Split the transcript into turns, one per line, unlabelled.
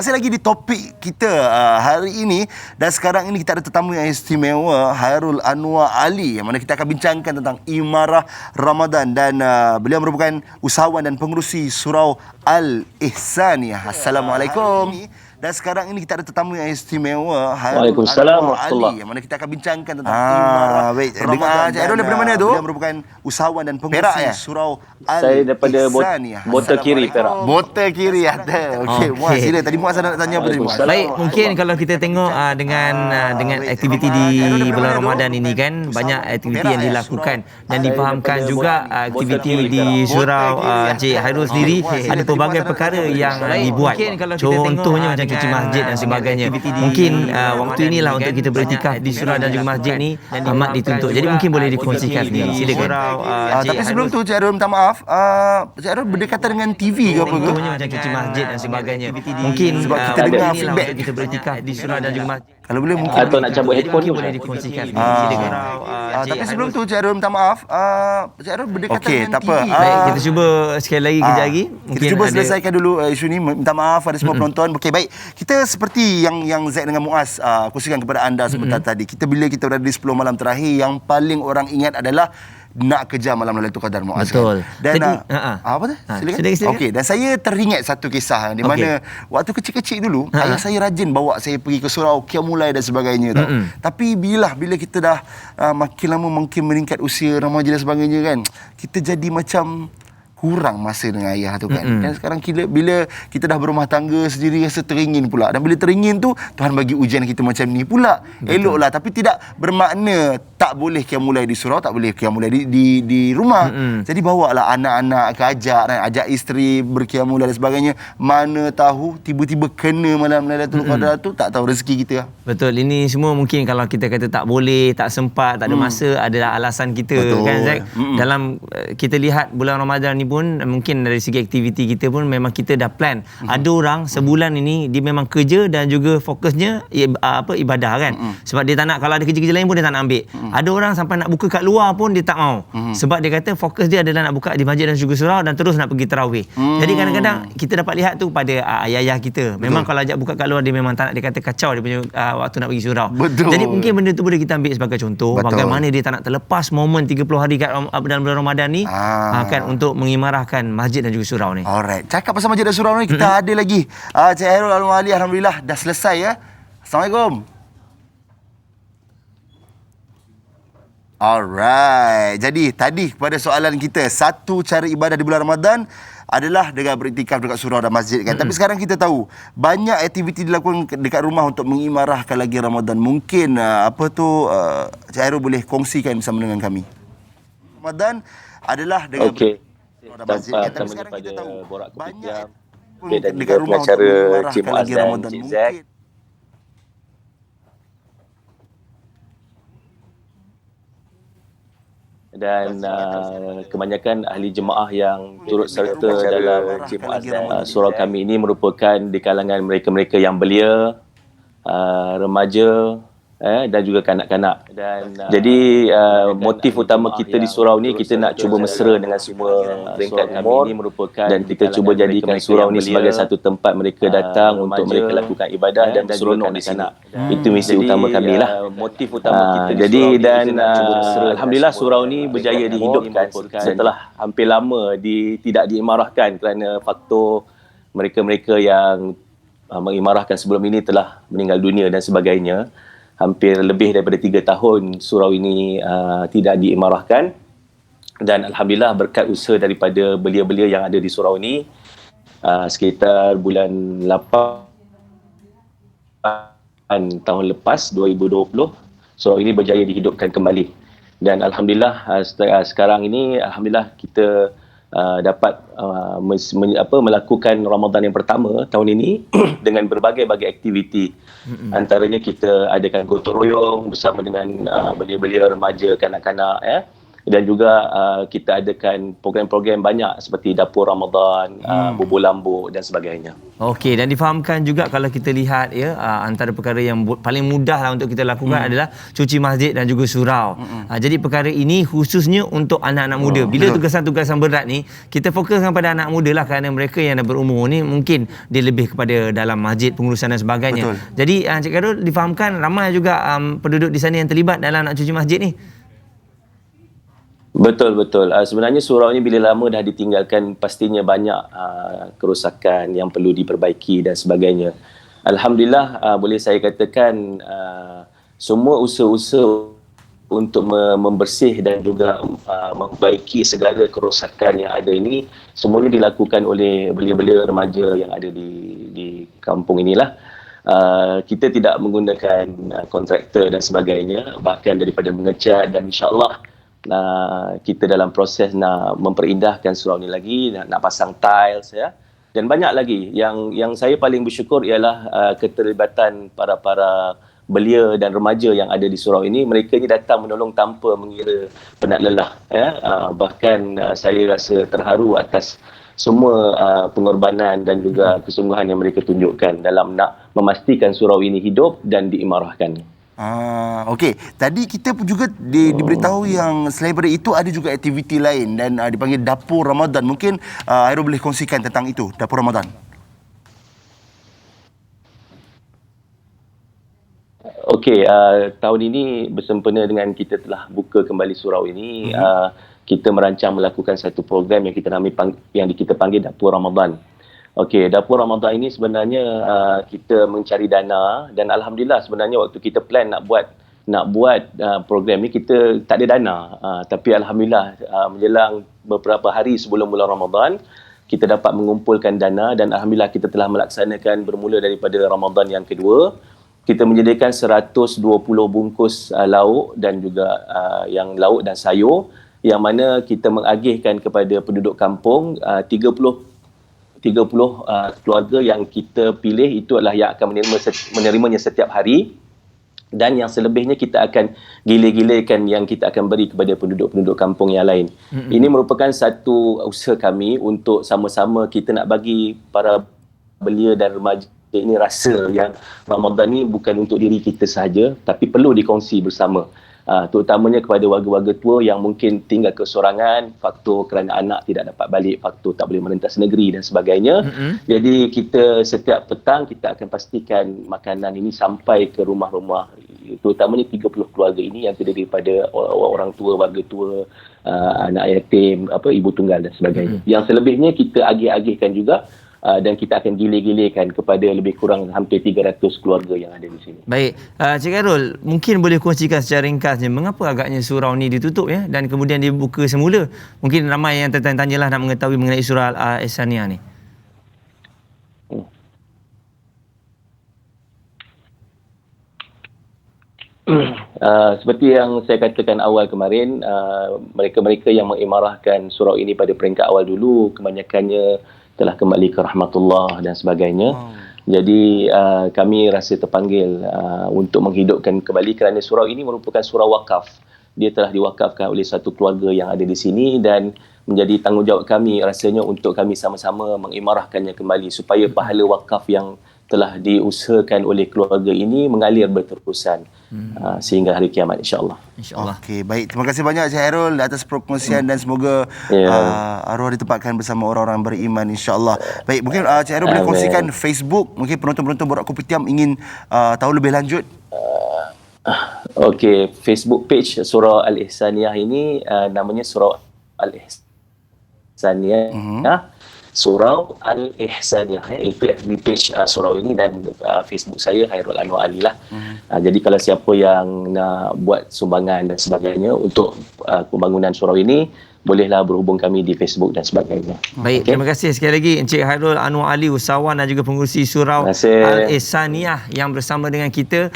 Masih lagi di topik kita hari ini, dan sekarang ini kita ada tetamu yang istimewa, Hairul Anwar Ali, yang mana kita akan bincangkan tentang Imarah Ramadan, dan beliau merupakan usahawan dan pengerusi Surau Al-Ihsaniyah. Assalamualaikum. Dan sekarang ini kita ada tetamu yang istimewa, Hairul Anwar Ali, yang mana kita akan bincangkan tentang Imarah Ramadan. Hairul daripada mana tu? Beliau merupakan usahawan dan pengerusi Surau Al-Ihsaniyah.
Saya daripada Bota Kiri, Perak.
Bota Kiri ada. Okey, Muaz sila. Tadi Muaz nak tanya apa tadi, Muaz?
Baik, mungkin kalau kita tengok dengan aktiviti di bulan Ramadan ini kan, banyak aktiviti yang dilakukan dan difahamkan juga aktiviti di Surau Encik Hairul sendiri ada pelbagai perkara yang dibuat. Contohnya macam cuci masjid dan sebagainya. Mungkin waktu inilah untuk kita beriktikaf di surau dan juga masjid ni amat dituntut. Jadi mungkin boleh dikongsikan sendiri. Silakan.
Tapi sebelum tu Cik Hairul minta maaf, Cik Hairul berdekatan dengan TV ke apa ke?
Contohnya macam cuci masjid dan sebagainya. Mungkin
sebab kita dengar feedback
untuk kita beriktikaf di surau dan juga masjid.
Kalau boleh mungkin
atau nak cabut headphone tu
boleh dikongsikan.
tapi sebelum tu Cik Hairul minta maaf, Cik Hairul berdekatan dengan tak apa.
Baik, kita cuba sekali lagi kejap lagi.
Kita cuba selesaikan dulu isu ni. Minta maaf pada semua penonton. Okey, baik. Kita seperti yang Zaid dengan Muaz kongsikan kepada anda sebentar tadi. Bila kita berada di 10 malam terakhir, yang paling orang ingat adalah nak kejar malam Lailatul Qadar, Muaz.
Betul.
Dan apa tu?
Silakan.
Okey, dan saya teringat satu kisah di mana waktu kecil-kecil dulu ayah saya rajin bawa saya pergi ke surau Qiyamul dan sebagainya tau. Tapi bila kita dah makin lama makin meningkat usia remaja dan sebagainya kan, kita jadi macam kurang masa dengan ayah tu kan. Dan sekarang bila kita dah berumah tangga sendiri, rasa teringin pula. Dan bila teringin tu, Tuhan bagi ujian kita macam ni pula. Eloklah, tapi tidak bermakna tak boleh qiyamul di surau, tak boleh qiyamul di rumah. Jadi bawalah anak-anak ke, ajak isteri berqiyamul dan sebagainya. Mana tahu tiba-tiba kena malam Lailatul Qadar tu, tak tahu rezeki kita.
Betul, ini semua mungkin kalau kita kata tak boleh, tak sempat, tak ada masa, adalah alasan kita.
Betul.
Kan Zack? Dalam kita lihat bulan Ramadan ni pun mungkin dari segi aktiviti kita pun memang kita dah plan. Ada orang sebulan ini dia memang kerja dan juga fokusnya ibadah kan. Sebab dia tak nak, kalau ada kerja-kerja lain pun dia tak nak ambil. Ada orang sampai nak buka kat luar pun dia tak mau. Sebab dia kata fokus dia adalah nak buka di masjid dan juga surau dan terus nak pergi tarawih. Jadi kadang-kadang kita dapat lihat tu pada ayah-ayah kita. Memang kalau ajak buka kat luar dia memang tak nak, dia kata kacau dia punya waktu nak pergi surau.
Betul.
Jadi mungkin benda tu boleh kita ambil sebagai contoh. Bagaimana dia tak nak terlepas momen 30 hari kat dalam bulan Ramadan ni kan, untuk mengimarahkan masjid dan juga surau ni.
Alright. Cakap pasal masjid dan surau ni, kita ada lagi Cik Hairul Anwar Ali, alhamdulillah dah selesai ya. Assalamualaikum. Alright. Jadi tadi kepada soalan kita, satu cara ibadah di bulan Ramadan adalah dengan beriktikaf dekat surau dan masjid kan. Tapi sekarang kita tahu banyak aktiviti dilakukan dekat rumah untuk mengimarahkan lagi Ramadan. Mungkin Cik Hairul boleh kongsikan bersama dengan kami. Ramadan adalah dengan
tanpa sekarang kita tahu banyak dan juga pengacara Cik Muaz dan Cik Zack. Dan kebanyakan ahli jemaah yang turut serta dalam Cik Muaz dan surau kami ini merupakan di kalangan mereka-mereka yang belia, remaja dan juga kanak-kanak. Dan jadi motif utama kita di surau ni, kita nak cuba mesra dengan semua peringkat umur ini merupakan, dan kita cuba jadikan surau ni sebagai satu tempat mereka datang untuk mereka lakukan ibadah dan berseronok di sana. Itu misi utama kami lah. Motif utama kita jadi dan alhamdulillah surau ni berjaya dihidupkan setelah hampir lama tidak diimarahkan kerana faktor mereka-mereka yang mengimarahkan sebelum ini telah meninggal dunia dan sebagainya. Hampir lebih daripada 3 tahun surau ini tidak diimarahkan, dan alhamdulillah berkat usaha daripada belia-belia yang ada di surau ini, sekitar bulan 8 tahun lepas 2020, surau ini berjaya dihidupkan kembali. Dan alhamdulillah sekarang ini alhamdulillah kita dapat melakukan Ramadan yang pertama tahun ini dengan berbagai-bagai aktiviti. Antaranya kita adakan gotong royong bersama dengan belia-belia remaja, kanak-kanak dan juga kita adakan program-program banyak seperti Dapur Ramadan, Bubur Lambuk dan sebagainya.
Okey, dan difahamkan juga kalau kita lihat ya, antara perkara yang paling mudah lah untuk kita lakukan adalah cuci masjid dan juga surau. Jadi perkara ini khususnya untuk anak-anak muda. Bila tugasan-tugasan berat ni, kita fokuskan pada anak muda lah, kerana mereka yang dah berumur ni mungkin dia lebih kepada dalam masjid, pengurusan dan sebagainya. Jadi Encik Khairul, difahamkan ramai juga penduduk di sana yang terlibat dalam nak cuci masjid ni.
Betul. Sebenarnya surau ni bila lama dah ditinggalkan, pastinya banyak kerosakan yang perlu diperbaiki dan sebagainya. Alhamdulillah, boleh saya katakan semua usaha-usaha untuk membersih dan juga memperbaiki segala kerosakan yang ada ini semuanya dilakukan oleh belia-belia remaja yang ada di kampung inilah. Kita tidak menggunakan kontraktor dan sebagainya, bahkan daripada mengecat, dan insya-Allah kita dalam proses nak memperindahkan surau ni lagi, nak pasang tiles ya, dan banyak lagi. Yang saya paling bersyukur ialah keterlibatan para belia dan remaja yang ada di surau ini. Mereka ni datang menolong tanpa mengira penat lelah ya. Bahkan saya rasa terharu atas semua pengorbanan dan juga kesungguhan yang mereka tunjukkan dalam nak memastikan surau ini hidup dan diimarahkan.
Okey. Tadi kita pun juga diberitahu yang selain daripada itu ada juga aktiviti lain dan dipanggil Dapur Ramadan. Mungkin Khairul boleh kongsikan tentang itu, Dapur Ramadan.
Okey, tahun ini bersempena dengan kita telah buka kembali surau ini, kita merancang melakukan satu program yang kita panggil Dapur Ramadan. Okey, Dapur Ramadan ini sebenarnya kita mencari dana, dan alhamdulillah sebenarnya waktu kita plan nak buat program ni kita tak ada dana, tapi alhamdulillah menjelang beberapa hari sebelum bulan Ramadan kita dapat mengumpulkan dana, dan alhamdulillah kita telah melaksanakan bermula daripada Ramadan yang kedua. Kita menyediakan 120 bungkus lauk dan juga yang lauk dan sayur, yang mana kita mengagihkan kepada penduduk kampung. 30 keluarga yang kita pilih itu adalah yang akan menerimanya setiap hari, dan yang selebihnya kita akan gila-gilakan yang kita akan beri kepada penduduk-penduduk kampung yang lain. Ini merupakan satu usaha kami untuk sama-sama kita nak bagi para belia dan remaja ini rasa yang Ramadan ni bukan untuk diri kita sahaja, tapi perlu dikongsi bersama. Terutamanya kepada warga-warga tua yang mungkin tinggal kesorangan, faktor kerana anak tidak dapat balik, faktor tak boleh merentas negeri dan sebagainya. Jadi kita setiap petang kita akan pastikan makanan ini sampai ke rumah-rumah, terutamanya 30 keluarga ini yang terdiri daripada orang tua, warga tua, anak yatim, ibu tunggal dan sebagainya. Yang selebihnya kita agih-agihkan juga, dan kita akan gila-gilakan kepada lebih kurang hampir 300 keluarga yang ada di sini.
Baik, Cik Khairul, mungkin boleh kongsikan secara ringkasnya mengapa agaknya surau ni ditutup ya dan kemudian dibuka semula? Mungkin ramai yang tertanya-tanyalah nak mengetahui mengenai surau Al-Ihsaniyah ni.
Seperti yang saya katakan awal kemarin, mereka-mereka yang mengimarahkan surau ini pada peringkat awal dulu kebanyakannya telah kembali ke rahmatullah dan sebagainya. Jadi kami rasa terpanggil untuk menghidupkan kembali, kerana surau ini merupakan surau wakaf. Dia telah diwakafkan oleh satu keluarga yang ada di sini, dan menjadi tanggungjawab kami rasanya untuk kami sama-sama mengimarahkannya kembali supaya pahala wakaf yang telah diusahakan oleh keluarga ini mengalir berterusan sehingga hari kiamat, insya-Allah.
Insya-Allah.
Okey, baik. Terima kasih banyak Cik Khairul atas perkongsian dan semoga arwah ditempatkan bersama orang-orang beriman, insya-Allah. Baik, mungkin Cik Khairul boleh kongsikan Facebook, mungkin penonton-penonton Borak Kopitiam ingin tahu lebih lanjut.
Okey, Facebook page Surau Al-Ihsaniyah ini namanya Surau Al-Ihsaniyah. Surau Al-Ihsaniyah, itu FB page surau ini, dan Facebook saya Khairul Anwar Ali lah. Jadi kalau siapa yang nak buat sumbangan dan sebagainya untuk pembangunan surau ini, bolehlah berhubung kami di Facebook dan sebagainya.
Baik, terima kasih sekali lagi Encik Khairul Anwar Ali, usahawan dan juga pengurusi surau Al-Ihsaniyah yang bersama dengan kita.